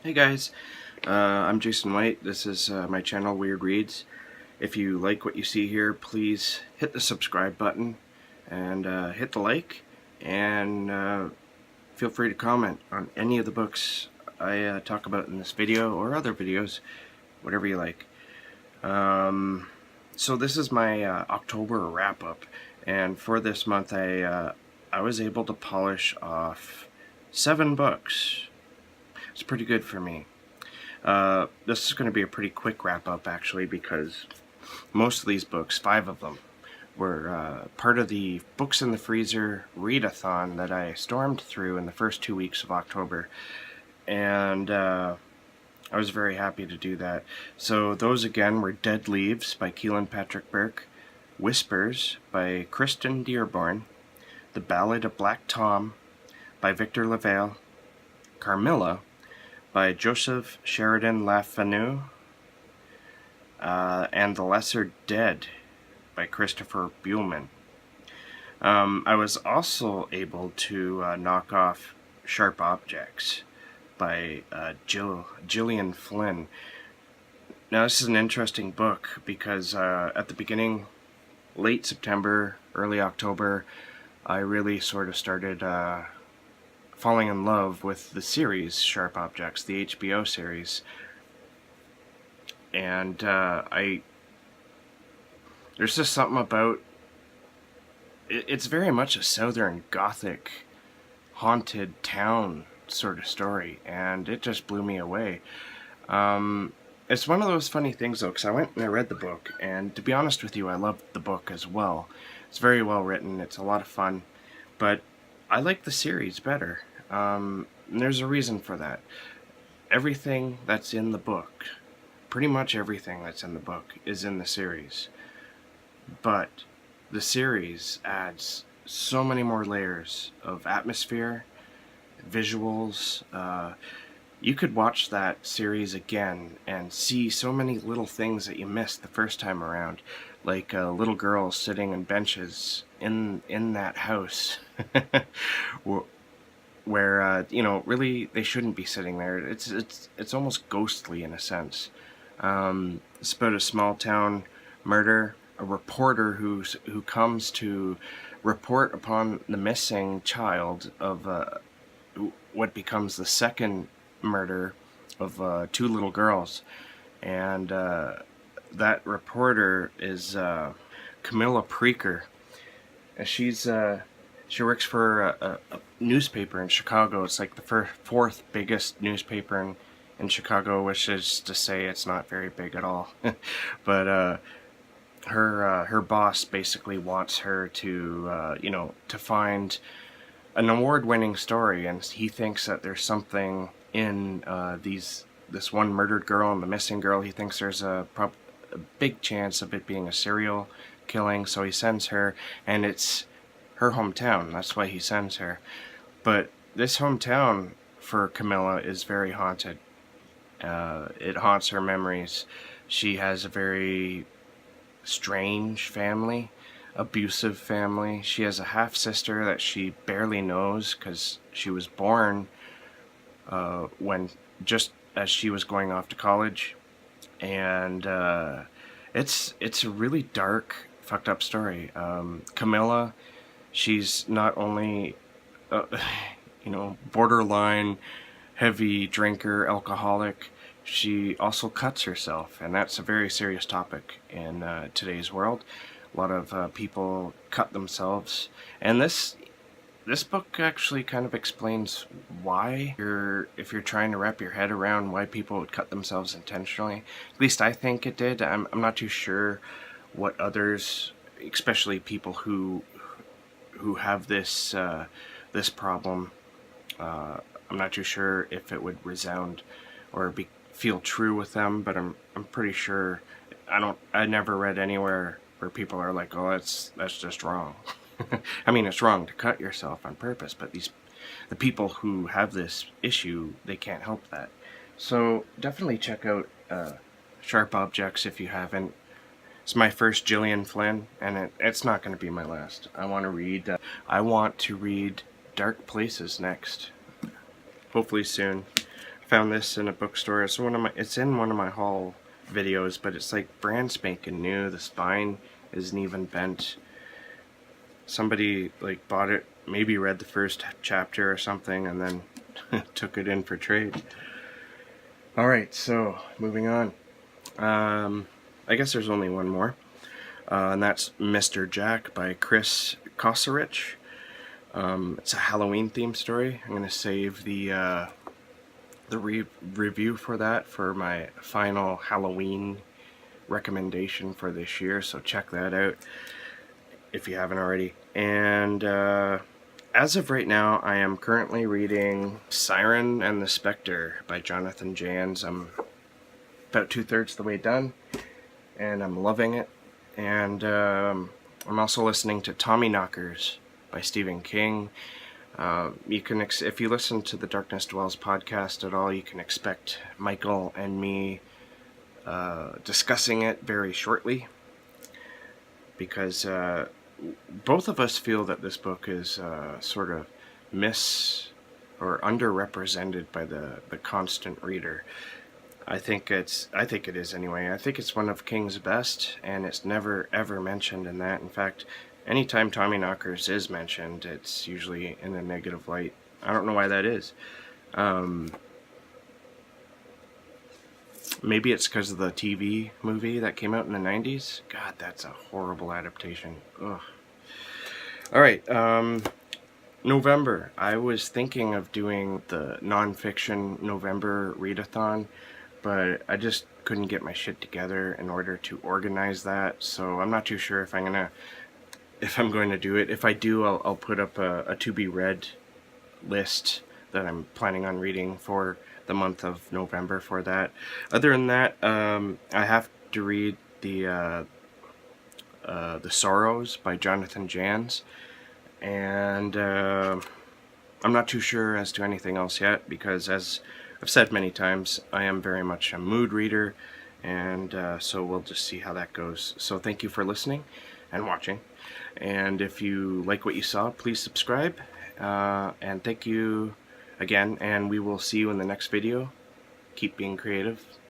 Hey guys, I'm Jason White. This is my channel, Weird Reads. If you like what you see here, please hit the subscribe button and hit the like, and feel free to comment on any of the books I talk about in this video or other videos, whatever you like. So this is my October wrap-up, and for this month I was able to polish off 7 books. It's pretty good for me. This is going to be a pretty quick wrap-up, actually, because most of these books, 5 of them, were part of the Books in the Freezer readathon that I stormed through in the first 2 weeks of October, and I was very happy to do that. So those, again, were Dead Leaves by Kealan, Ptrick, Burke, Whispers by Kristin Dearborn, The Ballad of Black Tom by LaValle, Carmilla by Joseph Sheridan Fanu, and The Lesser Dead by Christopher Buehlman. I was also able to knock off Sharp Objects by Gillian Flynn. Now this is an interesting book because at the beginning, late September, early October, I really sort of started falling in love with the series Sharp Objects, the HBO series, and there's just something about it's very much a southern gothic haunted town sort of story, and it just blew me away. It's one of those funny things though, because I went and I read the book, and to be honest with you, I loved the book as well. It's very well written, it's a lot of fun, but I like the series better. And there's a reason for that. Everything that's in the book, pretty much everything that's in the book, is in the series. But the series adds so many more layers of atmosphere, visuals. You could watch that series again and see so many little things that you missed the first time around, like little girls sitting on benches in that house. Where you know, really they shouldn't be sitting there. It's almost ghostly in a sense. It's about a small town murder, a reporter who comes to report upon the missing child of what becomes the second murder of 2 little girls, and that reporter is Carmilla Ptrick. She works for a newspaper in Chicago. It's like the 4th biggest newspaper in Chicago, which is to say it's not very big at all. But her boss basically wants her to to find an award-winning story, and he thinks that there's something in this one murdered girl and the missing girl. He thinks there's a big chance of it being a serial killing, so he sends her, and it's her hometown. That's why he sends her. But this hometown for Carmilla is very haunted. It haunts her memories. She has a very strange family, abusive family. She has a half-sister that she barely knows because she was born when just as she was going off to college. And it's a really dark, fucked up story. Carmilla, she's not only borderline heavy drinker, alcoholic, she also cuts herself, and that's a very serious topic in today's world. A lot of people cut themselves, and this book actually kind of explains why, if you're trying to wrap your head around why people would cut themselves intentionally. At least I think it did. I'm not too sure what others, especially people who have this this problem, I'm not too sure if it would resound or feel true with them, but I'm pretty sure I never read anywhere where people are like, oh, that's just wrong. I mean, it's wrong to cut yourself on purpose, but the people who have this issue, they can't help that. So definitely check out Sharp Objects if you haven't. It's my first Gillian Flynn, and it's not going to be my last. I want to read Dark Places next. Hopefully soon. found this in a bookstore. It's in one of my haul videos, but it's like brand spanking new. The spine isn't even bent. Somebody like bought it, maybe read the first chapter or something, and then took it in for trade. Alright, so moving on. I guess there's only one more, and that's Mr. Jack by Chris Kosarich. It's a Halloween themed story. I'm going to save the review for that for my final Halloween recommendation for this year, so check that out if you haven't already. And as of right now, I am currently reading Siren and the Specter by Jonathan Janz. I'm about 2/3 the way done, and I'm loving it. And I'm also listening to Tommyknockers by Stephen King. You can, if you listen to the Darkness Dwells podcast at all, you can expect Michael and me discussing it very shortly, because both of us feel that this book is sort of or underrepresented by the constant reader. I think it is anyway. I think it's one of King's best, and it's never ever mentioned in that. In fact, anytime Tommyknockers is mentioned, it's usually in a negative light. I don't know why that is. Maybe it's because of the TV movie that came out in the 90s. God, that's a horrible adaptation. Ugh. Alright, November. I was thinking of doing the nonfiction November readathon, but I just couldn't get my shit together in order to organize that, so I'm not too sure if I'm going to do it. If I do, I'll put up a to-be-read list that I'm planning on reading for the month of November for that. Other than that, I have to read the Sorrows by Jonathan Janz, and I'm not too sure as to anything else yet, because as I've said many times, I am very much a mood reader, and so we'll just see how that goes. So thank you for listening and watching, and if you like what you saw, please subscribe, and thank you again, and we will see you in the next video. Keep being creative.